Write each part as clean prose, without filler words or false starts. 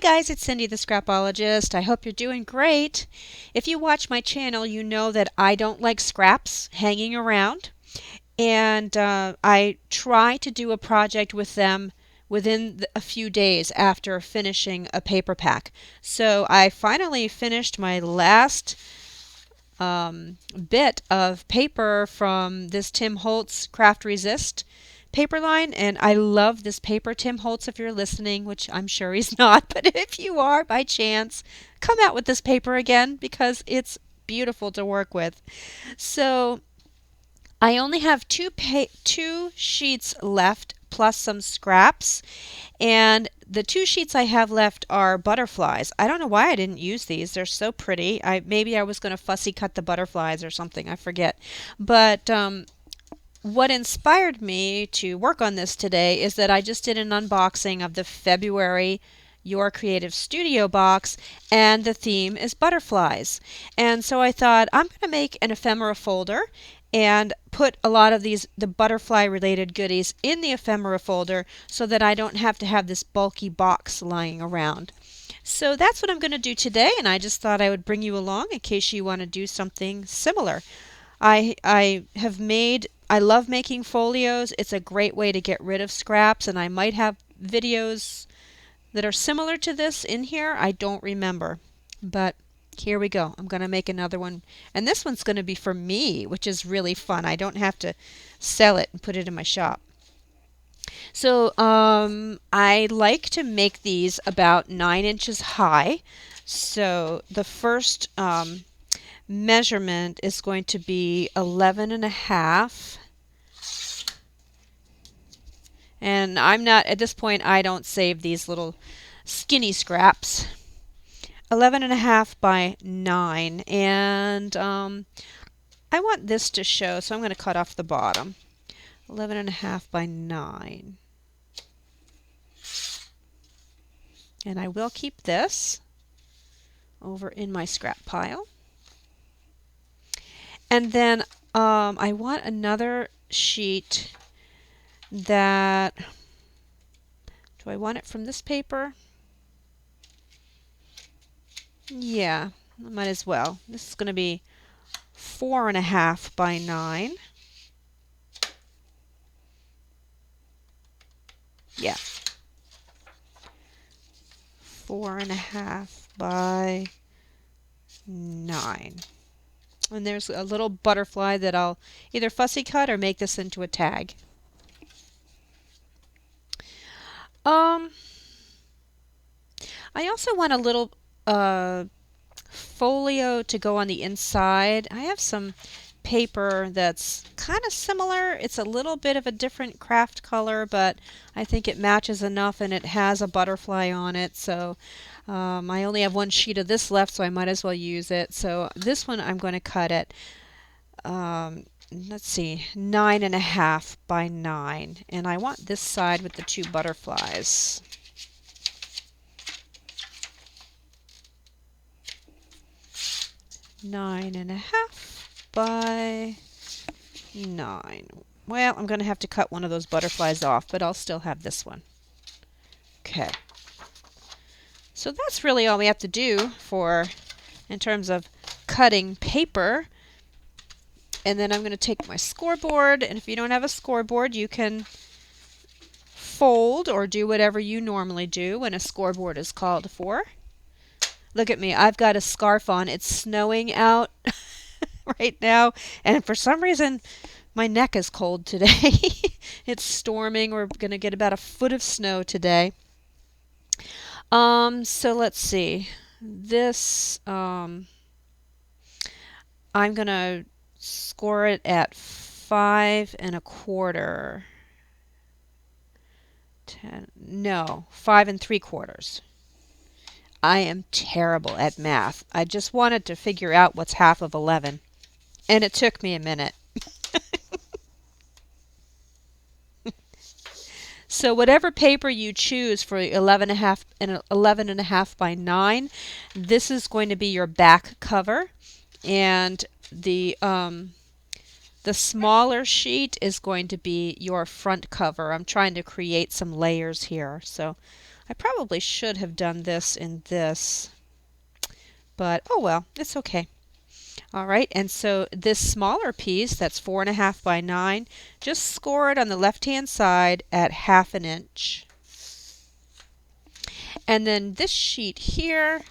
guys, it's Cindy the Scrapologist. I hope you're doing great. If you watch my channel, you know that I don't like scraps hanging around, and I try to do a project with them within a few days after finishing a paper pack. So I finally finished my last bit of paper from this Tim Holtz Craft Resist paper line, and I love this paper. Tim Holtz, if you're listening, which I'm sure he's not, but if you are by chance, come out with this paper again because it's beautiful to work with. So I only have two sheets left plus some scraps, and the two sheets I have left are butterflies. I don't know why I didn't use these. They're so pretty. Maybe I was going to fussy cut the butterflies or something. I forget. But what inspired me to work on this today is that I just did an unboxing of the February Your Creative Studio box, and the theme is butterflies. And so I thought I'm going to make an ephemera folder and put a lot of the butterfly related goodies in the ephemera folder so that I don't have to have this bulky box lying around. So that's what I'm going to do today, and I just thought I would bring you along in case you want to do something similar. I love making folios. It's a great way to get rid of scraps, and I might have videos that are similar to this in here. I don't remember, but here we go. I'm going to make another one, and this one's going to be for me, which is really fun. I don't have to sell it and put it in my shop. So I like to make these about 9 inches high. So the first measurement is going to be 11 and a half. And I'm not, at this point, I don't save these little skinny scraps. 11 and a half by 9. And I want this to show, so I'm going to cut off the bottom. 11 and a half by 9. And I will keep this over in my scrap pile. And then I want another sheet that, do I want it from this paper? Yeah, I might as well. This is going to be 4 and a half by 9. Yeah. 4 and a half by 9. And there's a little butterfly that I'll either fussy cut or make this into a tag. I also want a little folio to go on the inside. I have some paper that's kind of similar. It's a little bit of a different craft color, but I think it matches enough, and it has a butterfly on it. So I only have one sheet of this left, so I might as well use it. So this one I'm going to cut at, let's see, 9 and a half by 9. And I want this side with the two butterflies. Nine and a half by 9. Well, I'm going to have to cut one of those butterflies off, but I'll still have this one. Okay. So that's really all we have to do in terms of cutting paper. And then I'm going to take my scoreboard, and if you don't have a scoreboard, you can fold or do whatever you normally do when a scoreboard is called for. Look at me, I've got a scarf on. It's snowing out right now, and for some reason my neck is cold today. It's storming. We're going to get about a foot of snow today. So let's see. This, I'm going to score it at 5 1/4. 5 3/4. I am terrible at math. I just wanted to figure out what's half of 11, and it took me a minute. So whatever paper you choose for 11 and a half by 9, this is going to be your back cover, and the smaller sheet is going to be your front cover. I'm trying to create some layers here, so I probably should have done this in this, but oh well, it's okay. All right, and so this smaller piece that's 4.5 by 9, just score it on the left-hand side at 1/2 inch. And then this sheet here,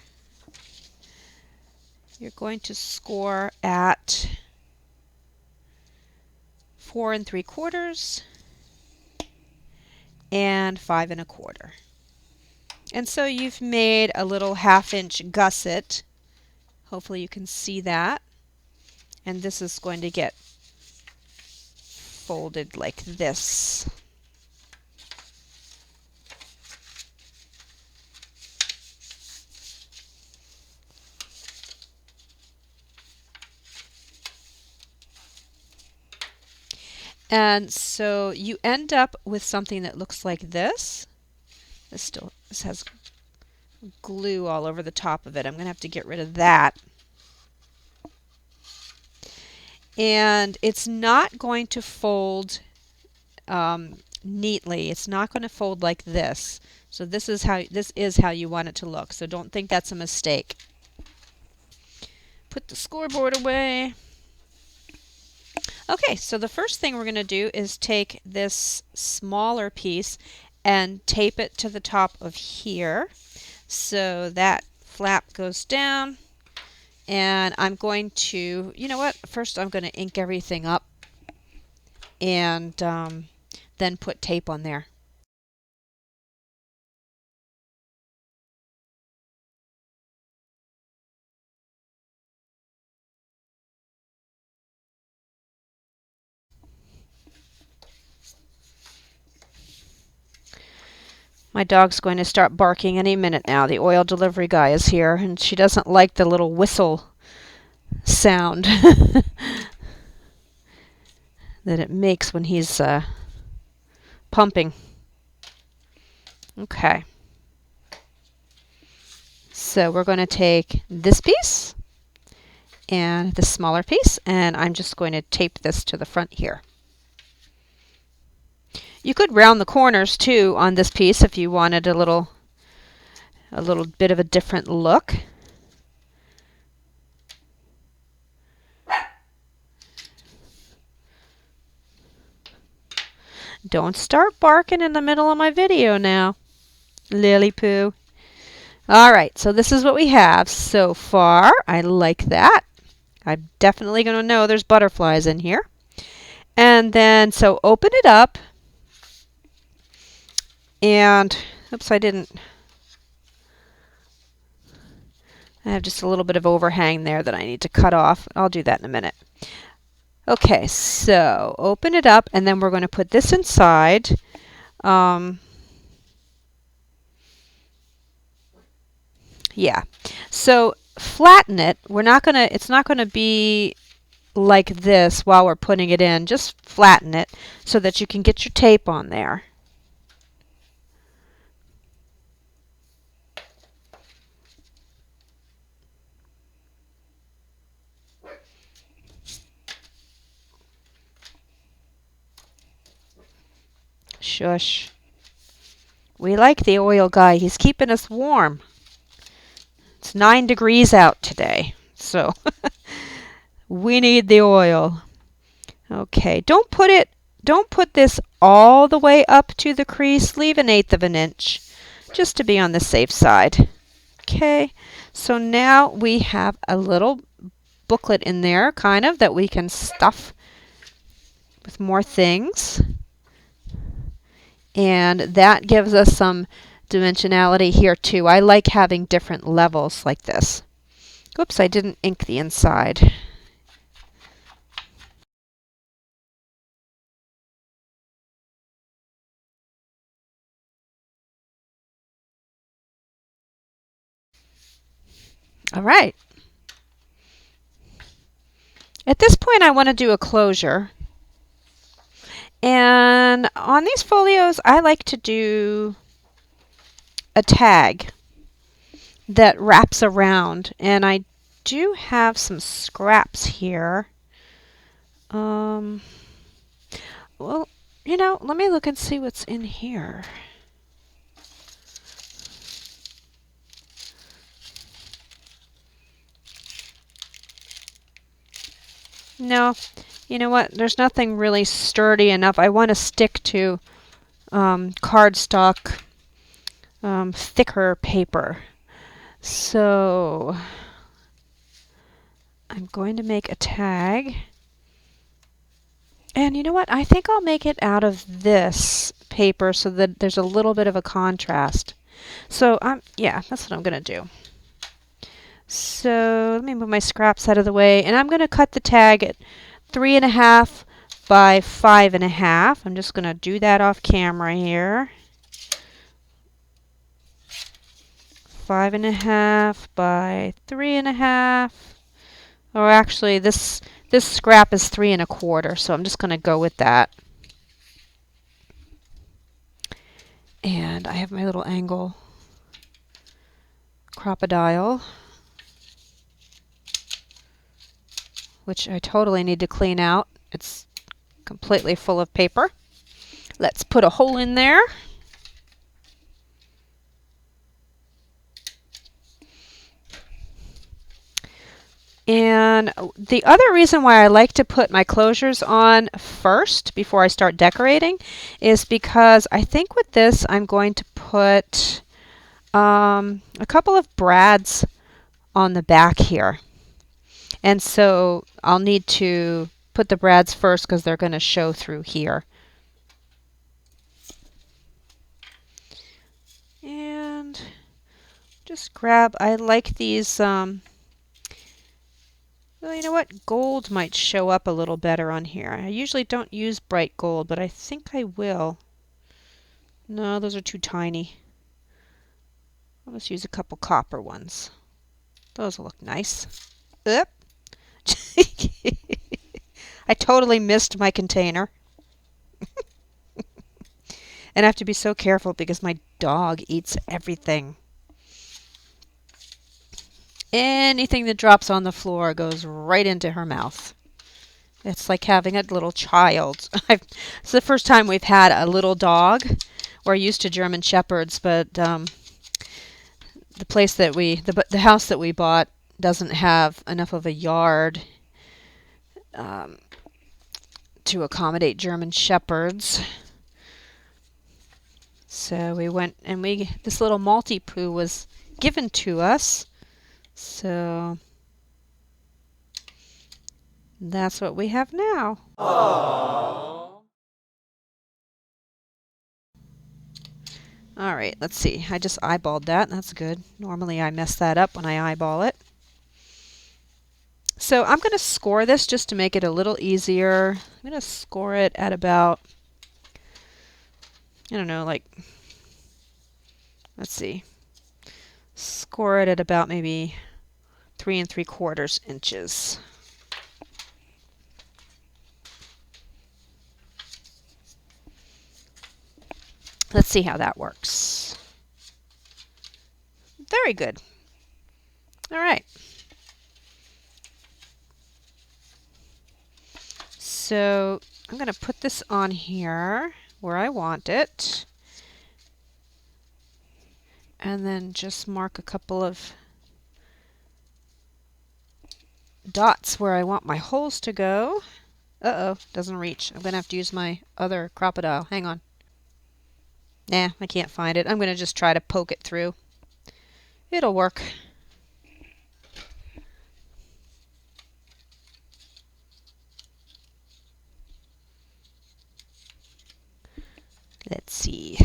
you're going to score at 4 3/4 and 5 1/4. And so you've made a little 1/2 inch gusset. Hopefully you can see that. And this is going to get folded like this. And so you end up with something that looks like this. This has glue all over the top of it. I'm going to have to get rid of that. And it's not going to fold neatly. It's not going to fold like this. So this is how you want it to look. So don't think that's a mistake. Put the scoreboard away. Okay, so the first thing we're going to do is take this smaller piece and tape it to the top of here. So that flap goes down. And I'm going to, you know what, first I'm going to ink everything up and then put tape on there. My dog's going to start barking any minute now. The oil delivery guy is here, and she doesn't like the little whistle sound that it makes when he's pumping. Okay. So we're going to take this piece and this smaller piece, and I'm just going to tape this to the front here. You could round the corners too on this piece if you wanted a little bit of a different look. Don't start barking in the middle of my video now, Lily Poo. All right, so this is what we have so far. I like that. I'm definitely going to know there's butterflies in here. And then, so open it up. And, oops, I have just a little bit of overhang there that I need to cut off. I'll do that in a minute. Okay, so open it up, and then we're going to put this inside. Yeah, so flatten it. It's not going to be like this while we're putting it in. Just flatten it so that you can get your tape on there. Shush. We like the oil guy. He's keeping us warm. It's 9 degrees out today, so we need the oil. Okay, don't put this all the way up to the crease. Leave 1/8 of an inch, just to be on the safe side. Okay, so now we have a little booklet in there, kind of, that we can stuff with more things. And that gives us some dimensionality here too. I like having different levels like this. Oops, I didn't ink the inside. All right. At this point, I want to do a closure. And on these folios, I like to do a tag that wraps around. And I do have some scraps here. Well, you know, let me look and see what's in here. No, you know what? There's nothing really sturdy enough. I want to stick to cardstock, thicker paper. So I'm going to make a tag. And you know what? I think I'll make it out of this paper so that there's a little bit of a contrast. So yeah, that's what I'm going to do. So let me move my scraps out of the way, and I'm going to cut the tag at 3.5 by 5.5. I'm just going to do that off camera here. 5.5 by 3.5. Or actually, this scrap is 3.25, so I'm just going to go with that. And I have my little angle crocodile, which I totally need to clean out. It's completely full of paper. Let's put a hole in there. And the other reason why I like to put my closures on first before I start decorating is because I think with this I'm going to put a couple of brads on the back here. And so I'll need to put the brads first because they're going to show through here. And just grab, I like these, well, you know what? Gold might show up a little better on here. I usually don't use bright gold, but I think I will. No, those are too tiny. I'll just use a couple copper ones. Those will look nice. Oop. I totally missed my container. And I have to be so careful because my dog eats everything. Anything that drops on the floor goes right into her mouth. It's like having a little child. It's the first time we've had a little dog. We're used to German Shepherds, but the house that we bought doesn't have enough of a yard to accommodate German Shepherds. So we went and this little Maltipoo was given to us. So that's what we have now. Aww. All right, let's see. I just eyeballed that. That's good. Normally I mess that up when I eyeball it. So I'm going to score this just to make it a little easier. I'm going to score it at about, I don't know, like, let's see. Score it at about maybe 3 3/4 inches. Let's see how that works. Very good. All right. So I'm going to put this on here where I want it. And then just mark a couple of dots where I want my holes to go. Uh-oh, doesn't reach. I'm going to have to use my other crocodile. Hang on. Nah, I can't find it. I'm going to just try to poke it through. It'll work. Let's see.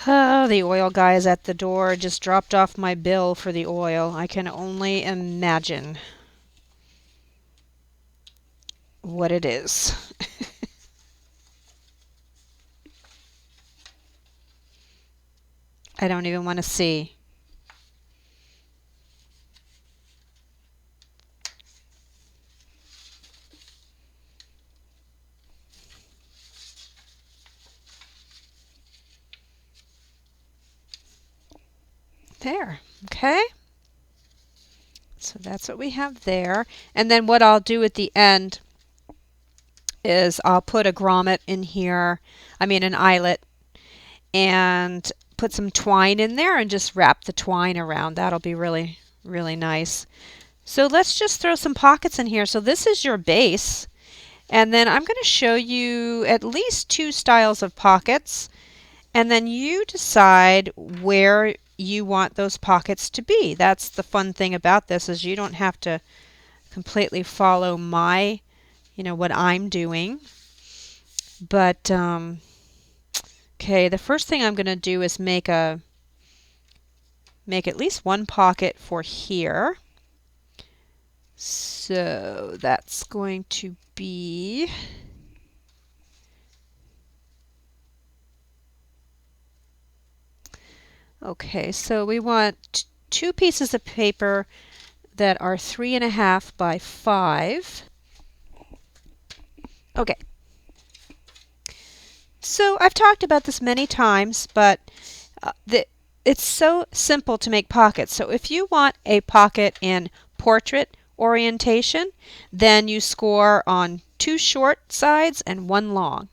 Oh, the oil guy is at the door. Just dropped off my bill for the oil. I can only imagine what it is. I don't even want to see. There, okay? So that's what we have there. And then what I'll do at the end is I'll put a grommet in here, an eyelet, and put some twine in there and just wrap the twine around. That'll be really, really nice. So let's just throw some pockets in here. So this is your base. And then I'm going to show you at least 2 styles of pockets. And then you decide where you want those pockets to be. That's the fun thing about this, is you don't have to completely follow my, what I'm doing. But okay, the first thing I'm going to do is make at least 1 pocket for here. So that's going to be okay, so we want 2 pieces of paper that are 3.5 by 5. Okay. So I've talked about this many times, but it's so simple to make pockets. So if you want a pocket in portrait orientation, then you score on 2 short sides and 1 long.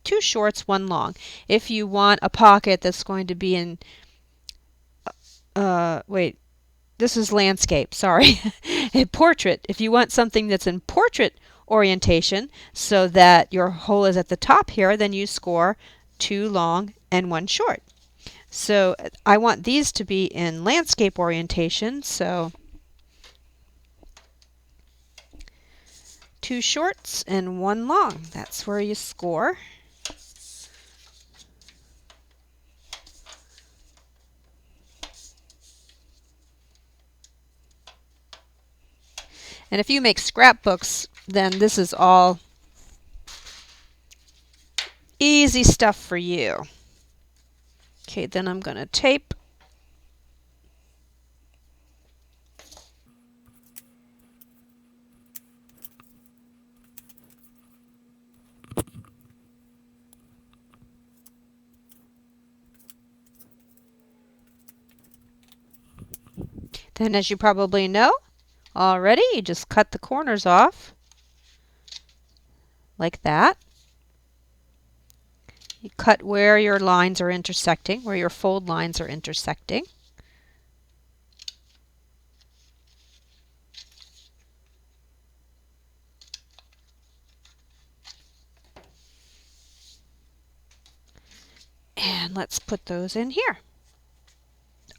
2 shorts, 1 long. If you want a pocket that's going to be in, wait, this is landscape, sorry. A portrait. If you want something that's in portrait orientation so that your hole is at the top here, then you score 2 long and 1 short. So I want these to be in landscape orientation, so 2 shorts and 1 long. That's where you score. And if you make scrapbooks, then this is all easy stuff for you. Okay, then I'm going to tape. Then, as you probably know already, you just cut the corners off like that. You cut where your lines are intersecting, where your fold lines are intersecting. And let's put those in here.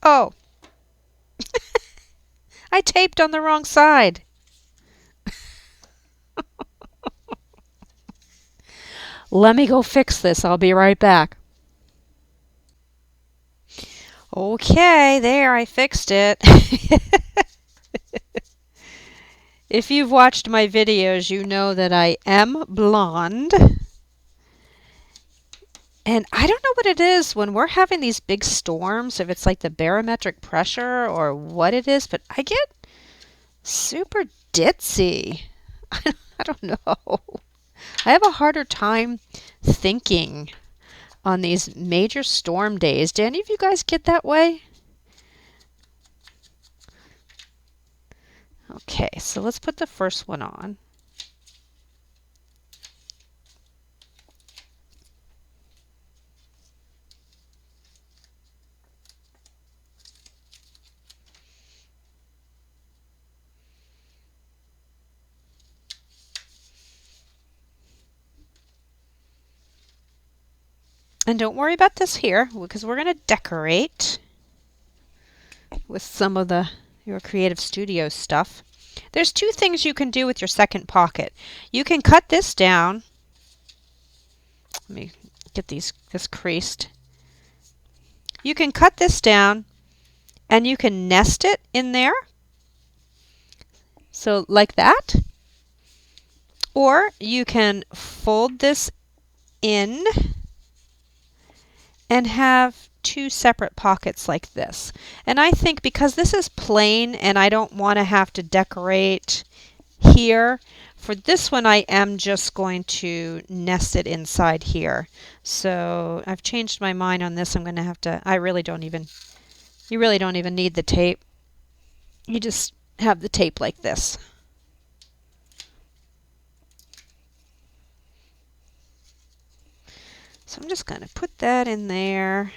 Oh, I taped on the wrong side. Let me go fix this. I'll be right back. Okay, there, I fixed it. If you've watched my videos, you know that I am blonde. And I don't know what it is when we're having these big storms, if it's like the barometric pressure or what it is, but I get super ditzy. I don't know. I have a harder time thinking on these major storm days. Do any of you guys get that way? Okay, so let's put the first one on. And don't worry about this here, because we're going to decorate with some of your Creative Studio stuff. There's 2 things you can do with your second pocket. You can cut this down. Let me get this creased. You can cut this down and you can nest it in there. So like that. Or you can fold this in and have 2 separate pockets like this. And I think because this is plain and I don't want to have to decorate here, for this one I am just going to nest it inside here. So I've changed my mind on this. I'm going to have to, you really don't even need the tape. You just have the tape like this. So I'm just going to put that in there.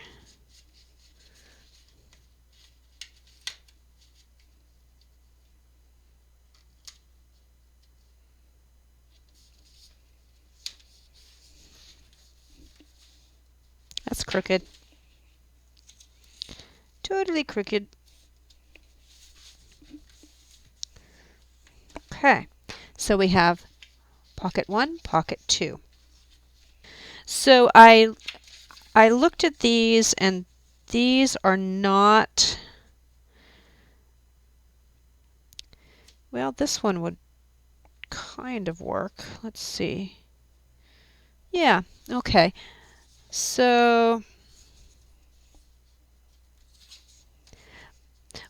it's crooked. Totally crooked. Okay, so we have pocket 1, pocket 2. So I looked at these, and these are not, well, this one would kind of work. Let's see. Yeah, okay. So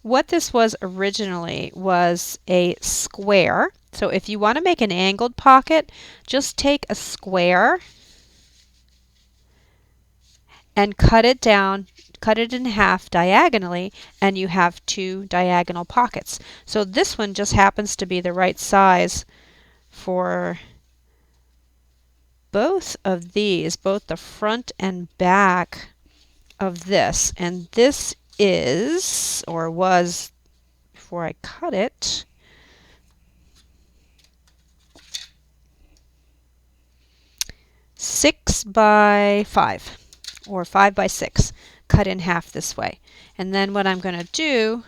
what this was originally was a square. So if you want to make an angled pocket, just take a square and cut it down, cut it in half diagonally, and you have two diagonal pockets. So this one just happens to be the right size for both of these, both the front and back of this. And this is, or was before I cut it, 6 by 5 or 5 by 6, cut in half this way. And then what I'm going to do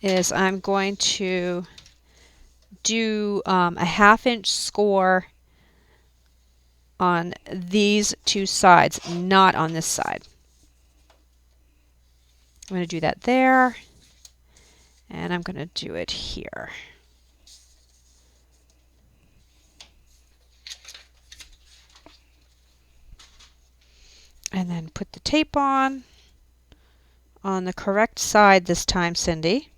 is I'm going to do a 1/2 inch score on these two sides, not on this side. I'm going to do that there, and I'm going to do it here. And then put the tape on the correct side this time, Cindy.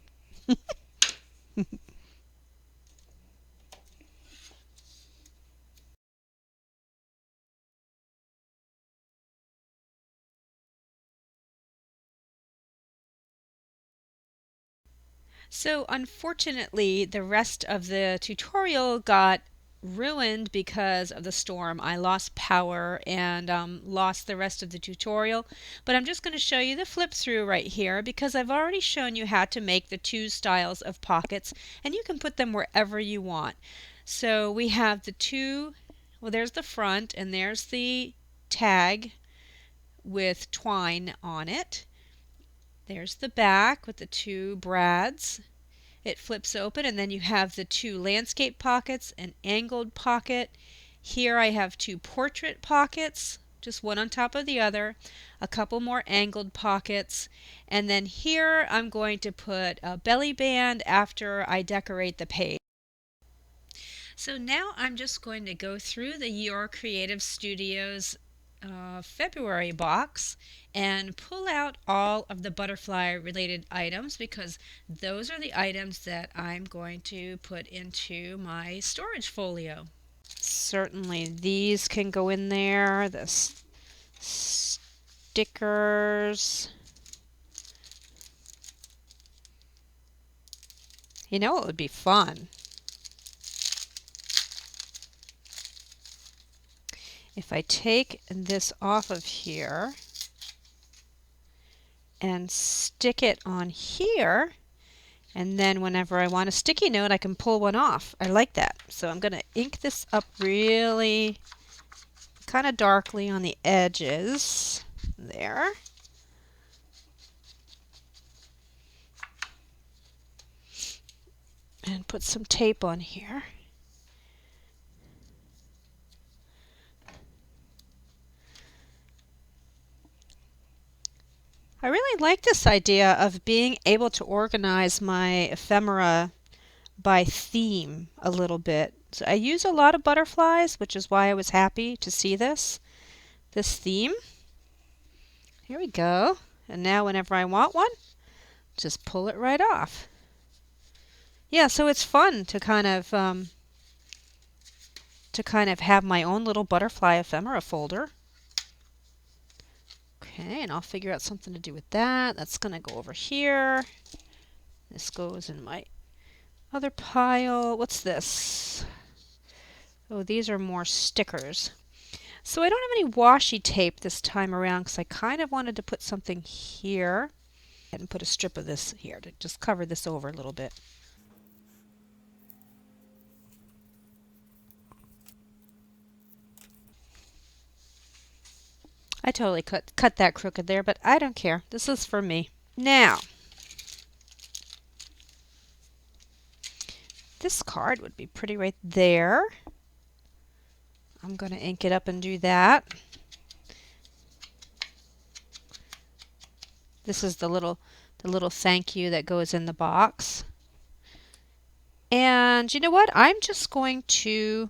So unfortunately, the rest of the tutorial got ruined because of the storm. I lost power and lost the rest of the tutorial. But I'm just going to show you the flip through right here because I've already shown you how to make the two styles of pockets, and you can put them wherever you want. So we have the two, well, there's the front and there's the tag with twine on it. There's the back with the two brads. It flips open, and then you have the two landscape pockets, an angled pocket. Here I have two portrait pockets, just one on top of the other, a couple more angled pockets, and then here I'm going to put a belly band after I decorate the page. So now I'm just going to go through the Your Creative Studios February box and pull out all of the butterfly related items because those are the items that I'm going to put into my storage folio. Certainly these can go in there, the stickers. You know it would be fun if I take this off of here and stick it on here, and then whenever I want a sticky note I can pull one off. I like that. So I'm going to ink this up really kind of darkly on the edges there. And put some tape on here. I really like this idea of being able to organize my ephemera by theme a little bit. So I use a lot of butterflies, which is why I was happy to see this theme. Here we go. And now whenever I want one, just pull it right off. Yeah, so it's fun to kind of have my own little butterfly ephemera folder. Okay, and I'll figure out something to do with that. That's going to go over here. This goes in my other pile. What's this? Oh, these are more stickers. So I don't have any washi tape this time around because I kind of wanted to put something here and put a strip of this here to just cover this over a little bit. I totally cut that crooked there, but I don't care. This is for me. Now, this card would be pretty right there. I'm going to ink it up and do that. This is the little thank you that goes in the box. And you know what? I'm just going to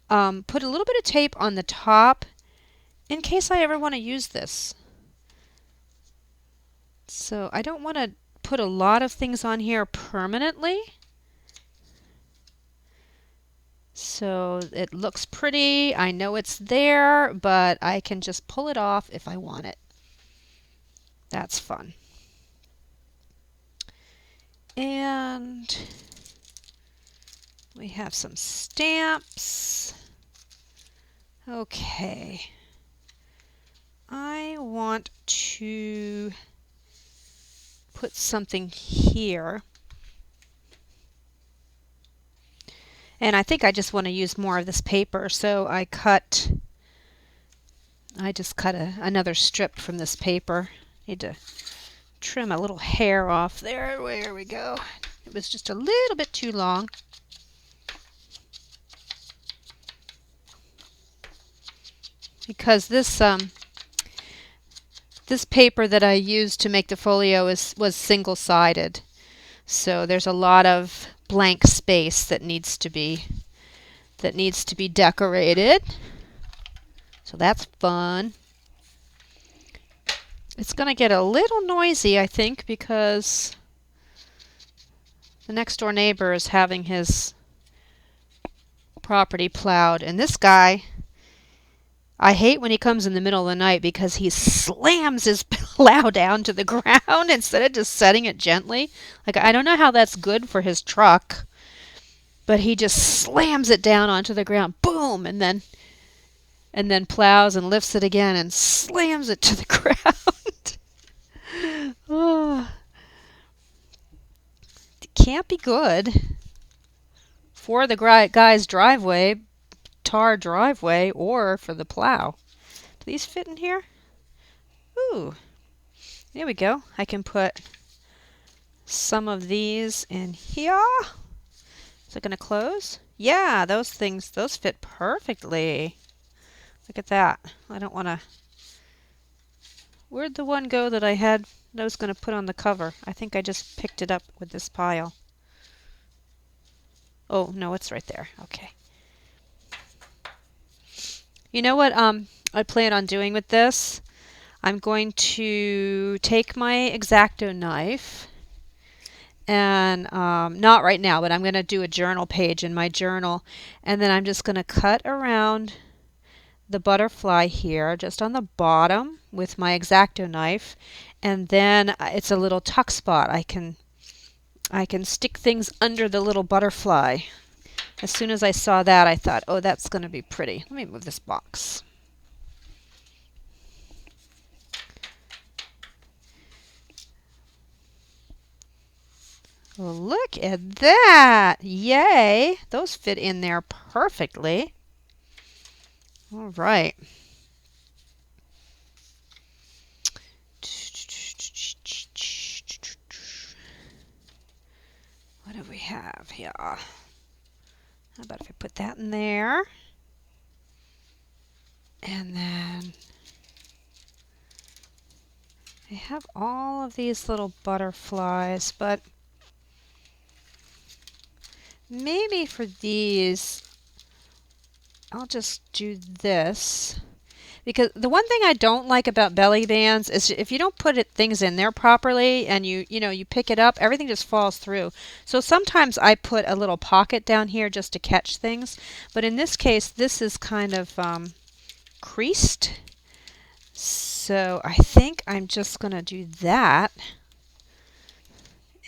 put a little bit of tape on the top in case I ever want to use this. So I don't want to put a lot of things on here permanently. So it looks pretty. I know it's there, but I can just pull it off if I want it. That's fun. And we have some stamps. Okay. I want to put something here. And I think I just want to use more of this paper, so I just cut another strip from this paper. Need to trim a little hair off there. There we go. It was just a little bit too long. Because this paper that I used to make the folio was single-sided. So there's a lot of blank space that needs to be decorated. So that's fun. It's going to get a little noisy, I think, because the next door neighbor is having his property plowed. And this guy, I hate when he comes in the middle of the night because he slams his plow down to the ground instead of just setting it gently. Like, I don't know how that's good for his truck, but he just slams it down onto the ground, boom, and then plows and lifts it again and slams it to the ground. Oh. It can't be good for the guy's driveway, tar driveway, or for the plow. Do these fit in here? Ooh, there we go. I can put some of these in here. Is it going to close? Yeah, those fit perfectly. Look at that. I don't want to... Where'd the one go that I was going to put on the cover? I think I just picked it up with this pile. Oh, no, it's right there. Okay. You know what I plan on doing with this? I'm going to take my X-Acto knife, and not right now, but I'm going to do a journal page in my journal, and then I'm just going to cut around the butterfly here, just on the bottom with my X-Acto knife, and then it's a little tuck spot. I can stick things under the little butterfly. As soon as I saw that, I thought, oh, that's going to be pretty. Let me move this box. Look at that! Yay! Those fit in there perfectly. All right. What do we have here? How about if I put that in there? And then I have all of these little butterflies, but maybe for these, I'll just do this. Because the one thing I don't like about belly bands is if you don't put things in there properly and you pick it up, everything just falls through. So sometimes I put a little pocket down here just to catch things. But in this case, this is kind of creased. So I think I'm just going to do that.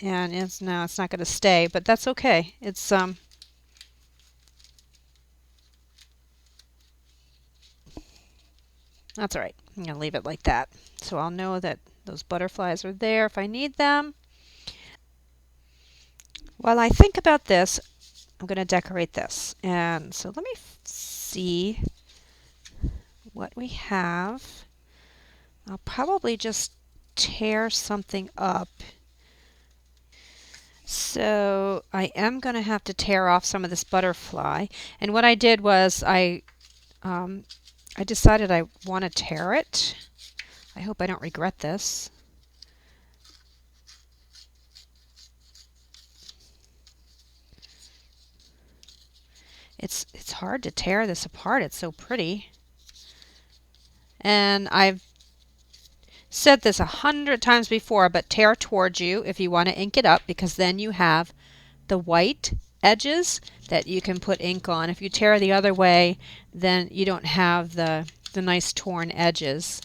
And it's not going to stay, but that's okay. It's that's all right. I'm going to leave it like that. So I'll know that those butterflies are there if I need them. While I think about this, I'm going to decorate this. And so let me see what we have. I'll probably just tear something up. So I am going to have to tear off some of this butterfly. And what I did was I decided I want to tear it. I hope I don't regret this. It's hard to tear this apart. It's so pretty. And I've said this 100 times before, but tear towards you if you want to ink it up, because then you have the white edges that you can put ink on. If you tear the other way, then you don't have the nice torn edges.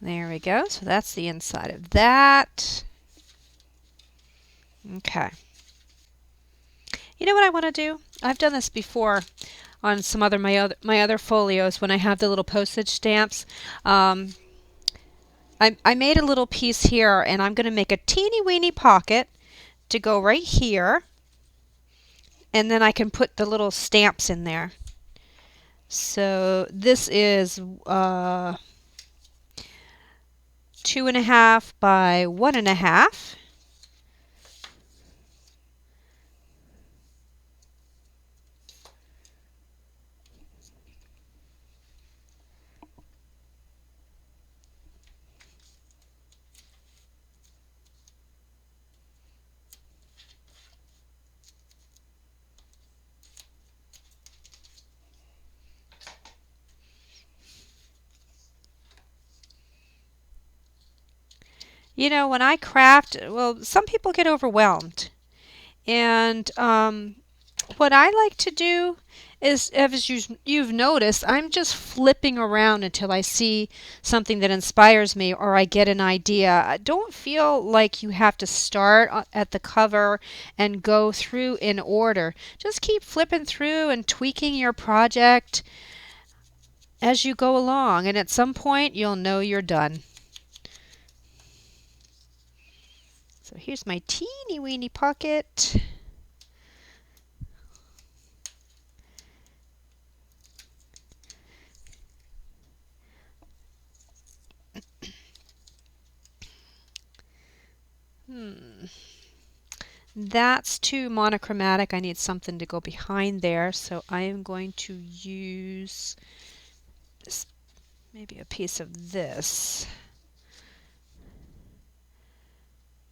There we go. So that's the inside of that. Okay. You know what I want to do? I've done this before on some other my other folios when I have the little postage stamps. I made a little piece here, and I'm going to make a teeny weeny pocket to go right here, and then I can put the little stamps in there. So this is 2.5 by 1.5. You know, when I craft, well, some people get overwhelmed. And what I like to do is, as you've noticed, I'm just flipping around until I see something that inspires me or I get an idea. I don't feel like you have to start at the cover and go through in order. Just keep flipping through and tweaking your project as you go along, and at some point you'll know you're done. So here's my teeny weeny pocket. That's too monochromatic. I need something to go behind there, so I am going to use this, maybe a piece of this.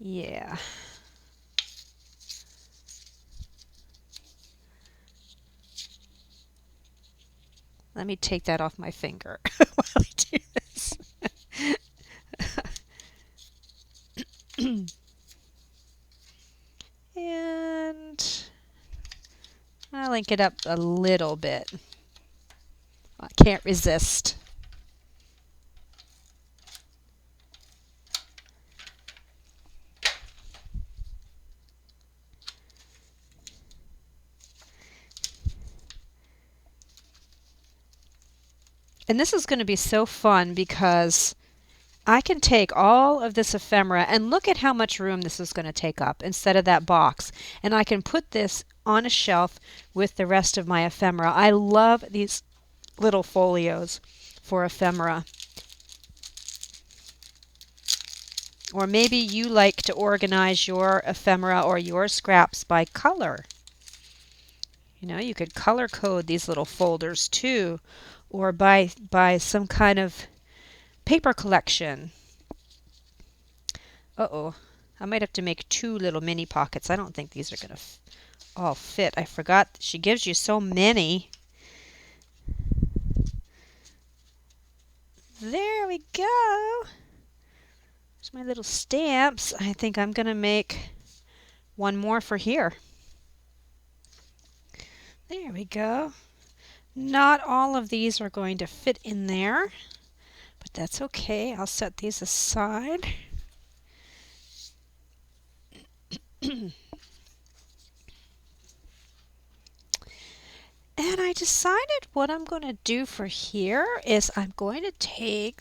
Yeah. Let me take that off my finger while I do this. And I'll link it up a little bit. I can't resist. And this is going to be so fun because I can take all of this ephemera and look at how much room this is going to take up instead of that box. And I can put this on a shelf with the rest of my ephemera. I love these little folios for ephemera. Or maybe you like to organize your ephemera or your scraps by color. You know, you could color code these little folders too, or by some kind of paper collection. Uh-oh, I might have to make 2 little mini pockets. I don't think these are going to all fit. I forgot she gives you so many. There we go. There's my little stamps. I think I'm going to make one more for here. There we go. Not all of these are going to fit in there, but that's okay. I'll set these aside. And I decided what I'm going to do for here is I'm going to take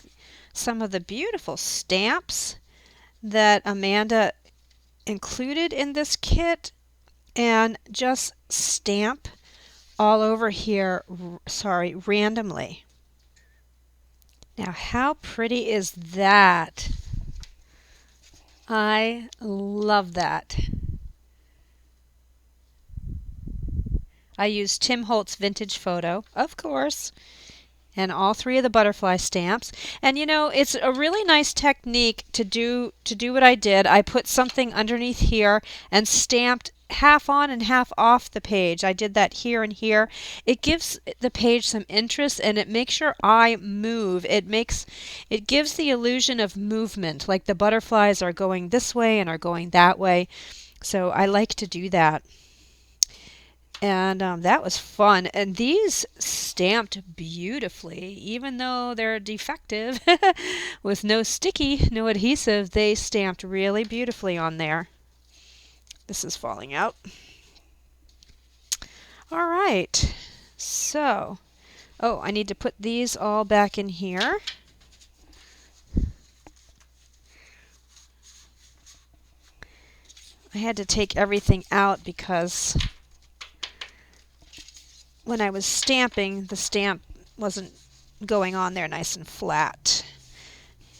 some of the beautiful stamps that Amanda included in this kit and just stamp all over here, randomly. Now, how pretty is that? I love that. I used Tim Holtz Vintage Photo, of course, and all three of the butterfly stamps. And you know, it's a really nice technique to do what I did. I put something underneath here and stamped half on and half off the page. I did that here and here. It gives the page some interest and it makes your eye move. It gives the illusion of movement, like the butterflies are going this way and are going that way. So I like to do that. And that was fun. And these stamped beautifully, even though they're defective with no sticky, no adhesive, they stamped really beautifully on there. This is falling out. All right. So, oh, I need to put these all back in here. I had to take everything out because when I was stamping, the stamp wasn't going on there nice and flat.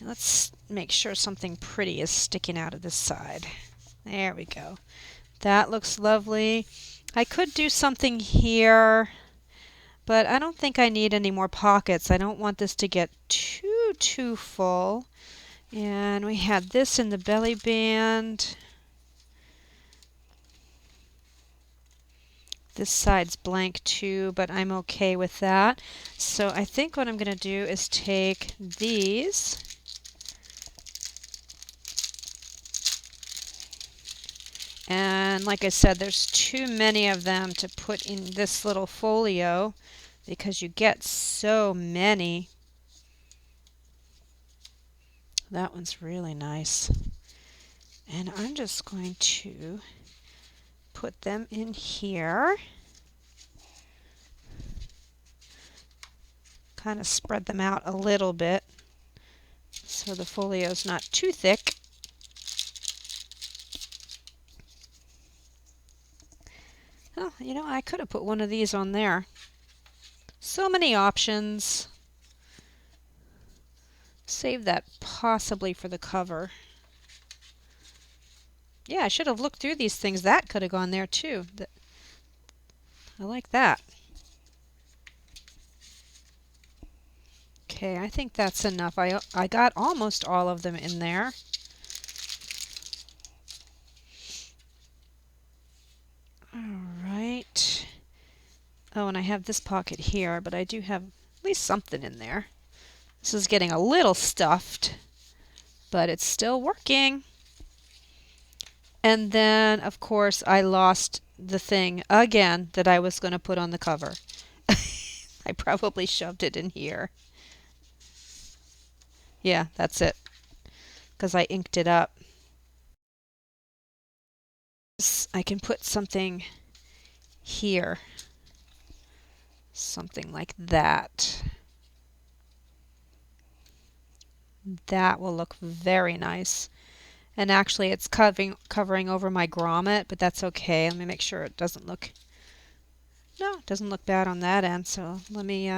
Let's make sure something pretty is sticking out of this side. There we go. That looks lovely. I could do something here, but I don't think I need any more pockets. I don't want this to get too full. And we had this in the belly band. This side's blank too, but I'm okay with that. So I think what I'm going to do is take these and like I said, there's too many of them to put in this little folio because you get so many. That one's really nice. And I'm just going to put them in here. Kind of spread them out a little bit so the folio is not too thick. Oh, you know, I could have put one of these on there. So many options. Save that possibly for the cover. Yeah, I should have looked through these things. That could have gone there too. I like that. Okay, I think that's enough. I got almost all of them in there. All right. Oh, and I have this pocket here, but I do have at least something in there. This is getting a little stuffed, but it's still working. And then, of course, I lost the thing again that I was going to put on the cover. I probably shoved it in here. Yeah, that's it, because I inked it up. I can put something here, something like that. That will look very nice. And actually it's covering over my grommet, but that's okay. Let me make sure it doesn't look, no, it doesn't look bad on that end. So let me,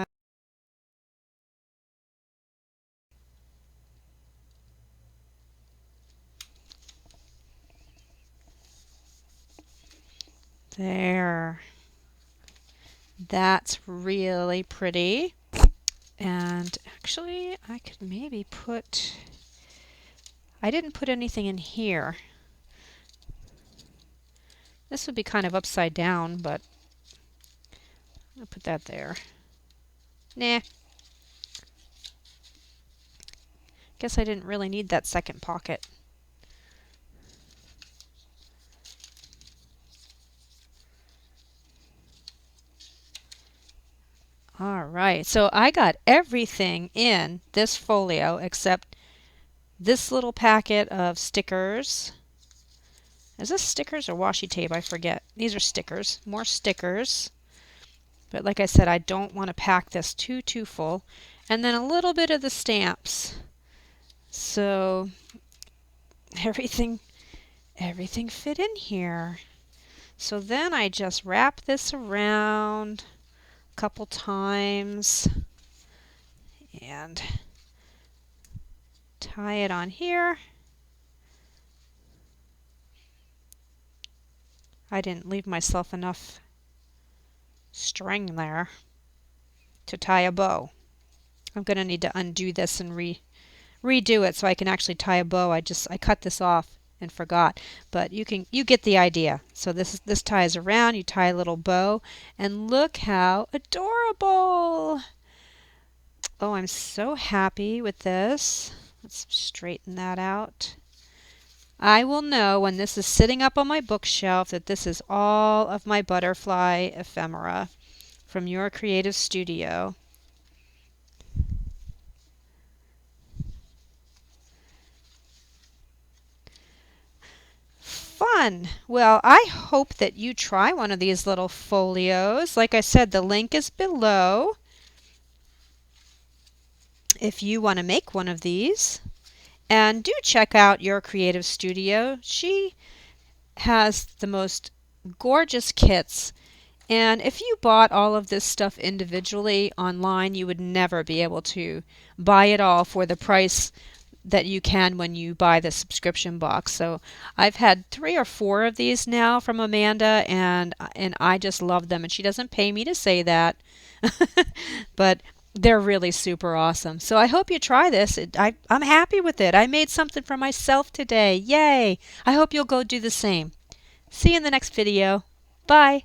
there. That's really pretty. And actually I could maybe put, I didn't put anything in here. This would be kind of upside down, but I'll put that there. Nah. Guess I didn't really need that second pocket. All right, so I got everything in this folio except this little packet of stickers. Is this stickers or washi tape? I forget. These are stickers. More stickers. But like I said, I don't want to pack this too full. And then a little bit of the stamps. So everything fit in here. So then I just wrap this around a couple times and tie it on here. I didn't leave myself enough string there to tie a bow. I'm going to need to undo this and redo it so I can actually tie a bow. I cut this off and forgot, but you get the idea. So this ties around, you tie a little bow, and look how adorable. Oh, I'm so happy with this. Let's straighten that out. I will know when this is sitting up on my bookshelf that this is all of my butterfly ephemera from your creative studio. Fun! Well, I hope that you try one of these little folios. Like I said, the link is below if you want to make one of these. And do check out your creative studio. She has the most gorgeous kits. And if you bought all of this stuff individually online, you would never be able to buy it all for the price that you can when you buy the subscription box. So I've had 3 or 4 of these now from Amanda, and I just love them. And she doesn't pay me to say that, but they're really super awesome. So I hope you try this. I'm happy with it. I made something for myself today. Yay! I hope you'll go do the same. See you in the next video. Bye.